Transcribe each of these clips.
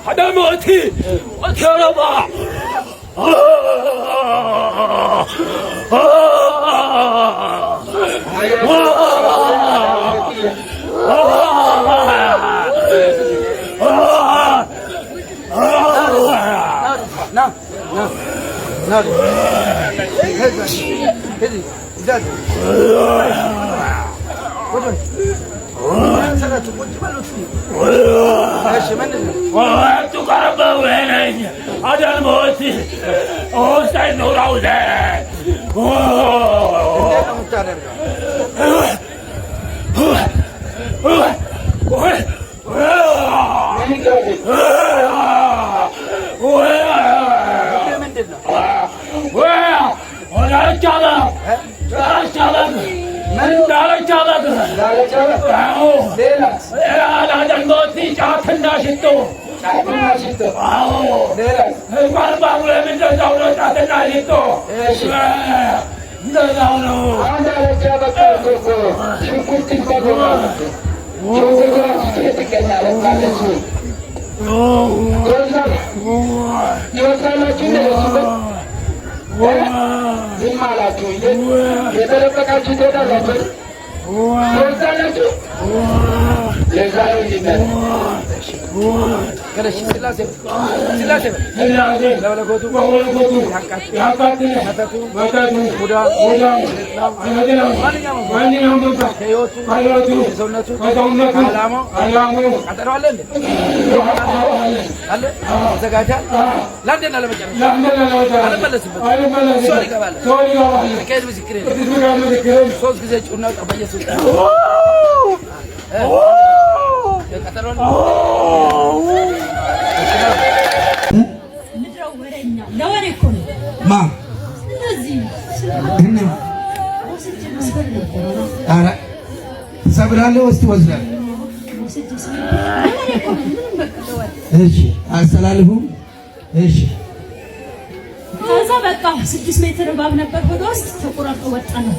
هذا موتي يا ربا هذا الموت سيد نور عودة ما أنا سبرالي واستوزنا إيش أسألهم إيش هذا بقى 6 متر باب نبر بدوست تقرأ قوة أنا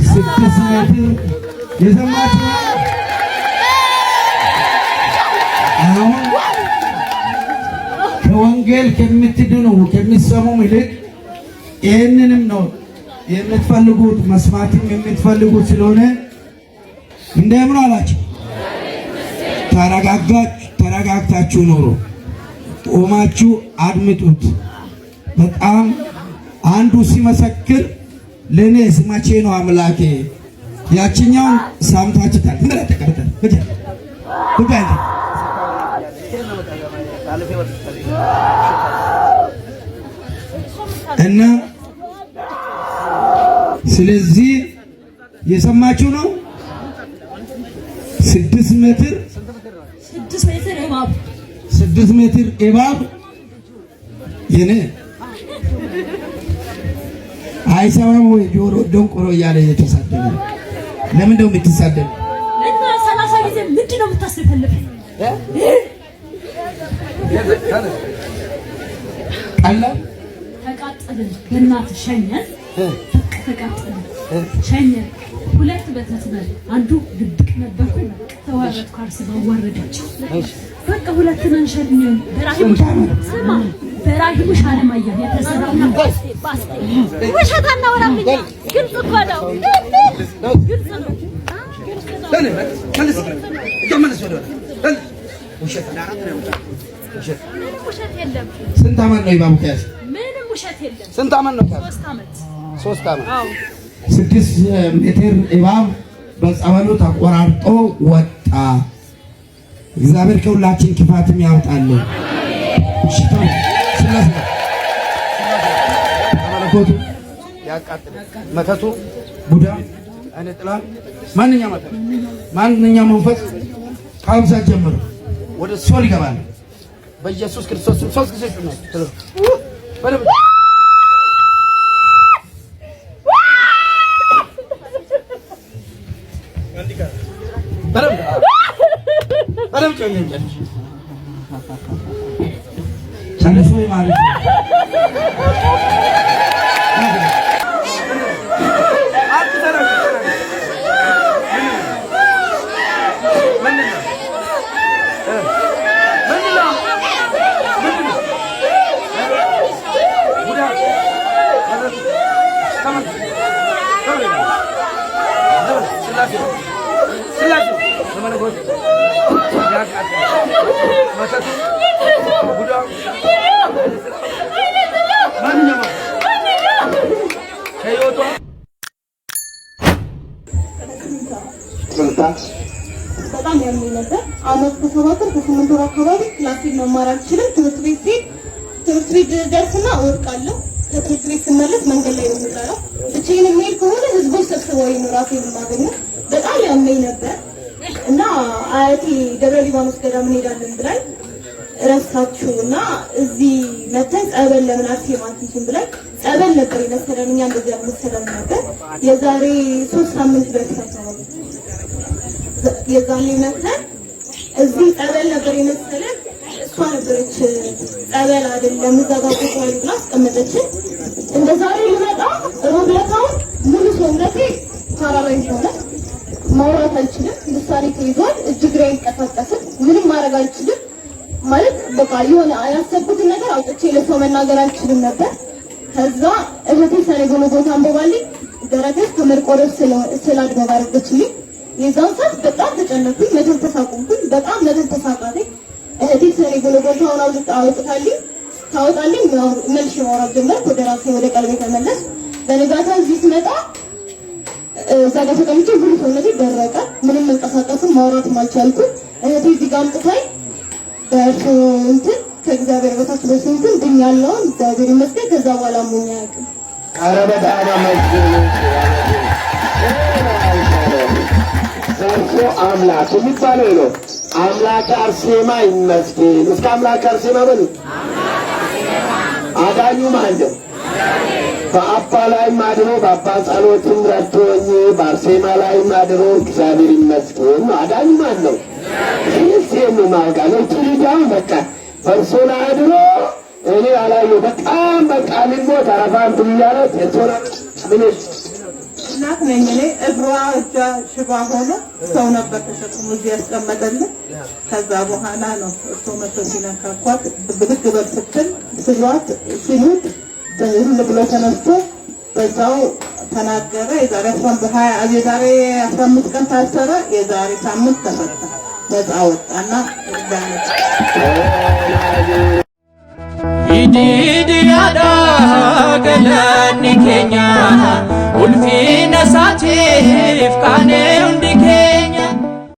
6 متر يسمى ከወንጌል ከምትድኑ ከሚሰሙ ይልቅ ይህንንም ነው የምትፈልጉት መስማትም የምትፈልጉት ስለሆነ እንደምን አላችሁ? ተረጋግታችሁ ኑሩ። ቆማችሁ አድምጡት። በጣም አንዱ ሲመሰክር ለኔ መቼ ነው አምላኬ ያችኛውን ሳምታችሁታል። እና ስለዚህ የሰማችሁ ነው 6 ሜትር እባብ የኔ አይሰማም ወይ ጆሮ ደንቆሮ እያለ እየተሳደበ ለምን ነው የምትሳደብ? ለካ 30 ጊዜ ምንድን ነው የምታስፈልፈው? ቀላል ተቃጠልን በእናትህ ሸኘን ተቃጠልን ሸኘን 2 በተትበል አንዱ ድብቅ ነበርኩ ተዋረድኩ አርስ ባወረደችው በቃ 2 ነን ሸኘን በራሂሙ ሻለማያ የተሰራና ውሸት አናወራም ግልጽ እኮ ነው ግልጽ ነው ውሸት የለም። ስንት ዓመት ነው ይባቡ ከያዝ? ምንም ውሸት የለም። ስንት ዓመት ነው ከያዝ? 3 ዓመት። አዎ 6 ሜትር እባብ በጸበሉ ተቆራርጦ ወጣ። እግዚአብሔር ከሁላችን ክፋትም ያውጣልን። ሽቶ ስላሴ መለኮቱ ያቃጥል መተቱ ቡዳ አይነ ጥላ ማንኛውም መንፈስ ከአሁን ሰዓት ጀምሮ ወደ ሲኦል ይገባል በኢየሱስ ክርስቶስ ሶስት ጊዜ ነው በጣም ያመኝ ነበር። አመት ከሰባተር ከስምንት ወር አካባቢ ክላሴን መማር አልችልም። ትምህርት ቤት ደርስና እወድቃለሁ። ከትምህርት ቤት ስመለስ መንገድ ላይ ነው የምጠራው። ብቻዬን የምሄድ ከሆነ ህዝቦች ሰብስበውኝ ነው ራሴን የማገኘው። በጣም ያመኝ ነበር እና አያቴ ደብረ ሊባኖስ ገዳም እንሄዳለን ብላኝ ረሳችሁ እና እዚህ መተን ጸበል ለምን አትሄጂም ብላኝ ጸበል ነበር የመሰለን። እኛ እንደዚያ መሰለን ነበር። የዛሬ 3 ሳምንት በፊት አካባቢ የዛሬ መተን እዚህ ጸበል ነበር የመሰለን። እሷ ነበረች ጸበል አይደለም እዛ ጋር ቁጭ ብላ አስቀመጠችን። እንደ ዛሬ ልመጣ ሮብ ዕለት ሙሉ ሰውነቴ ፓራላይዝ ሆነ። ማውራት አልችልም። ልሳኔ ተይዟል። እጅ እግሬ አይንቀሳቀስም። ምንም ማድረግ አልችልም። ማለት በቃ የሆነ ያሰብኩትን ነገር አውጥቼ ለሰው መናገር አልችልም ነበር። ከዛ እህቴ ሰኔ ጎልጎታ አንበባልኝ ደረቴ ከመርቆረስ ስላድገባ አደረገችልኝ። የዛን ሰዓት በጣም ተጨነኩኝ። መተንፈስ አቆምኩኝ። በጣም መተንፈስ አቃተኝ። እህቴ ሰኔ ጎልጎታውን አውጥታልኝ ታወጣልኝ መልሼ ማውራት ጀመርኩ። ወደ ራሴ ወደ ቀልቤ ተመለስ። በነጋታ እዚህ ስመጣ እዛ ጋር ተቀምጬ ሁሉ ሰውነቴ ደረቀ። ምንም መንቀሳቀስም ማውራትም አልቻልኩም። እህቴ እዚህ ጋር አምጥታኝ በእርሱ እንትን ከእግዚአብሔር በታች በእሱ እንትን ድኛለሁ። እግዚአብሔር ይመስገን። ከዛ በኋላ አሞኝ አያውቅም። ኧረ በጣም አመስግኑ። ዘርፎ አምላክ የሚባለው ነው። አምላክ አርሴማ ይመስገን። እስከ አምላክ አርሴማ በሉ። አዳኙ ማን ነው? በአባ ላይም አድሮ በአባ ጸሎትም ረድቶኝ በአርሴማ ላይም አድሮ እግዚአብሔር ይመስገን። አዳኙ ማን ነው? ይህን ማውቃ ነው። ትልጃው በቃ በእርሶ ላይ አድሮ እኔ አላየሁ። በጣም በቃ ልሞት አረፋን ብያለት የሶና ምንሽ እናት ነኝ እኔ። እግሯ እጇ ሽባ ሆኖ ሰው ነበር ተሸክሞ እዚህ ያስቀመጠልን። ከዛ በኋላ ነው እሱ መቶ ሲነካኳት ብድግ በል ስትል ስሏት ሲሉት ዝም ብሎ ተነስቶ በዛው ተናገረ። የዛሬ 15 ቀን ታሰረ። የዛሬ ሳምንት ተፈታ፣ ነፃ ወጣና Ididi ada galani Kenya ulfina saati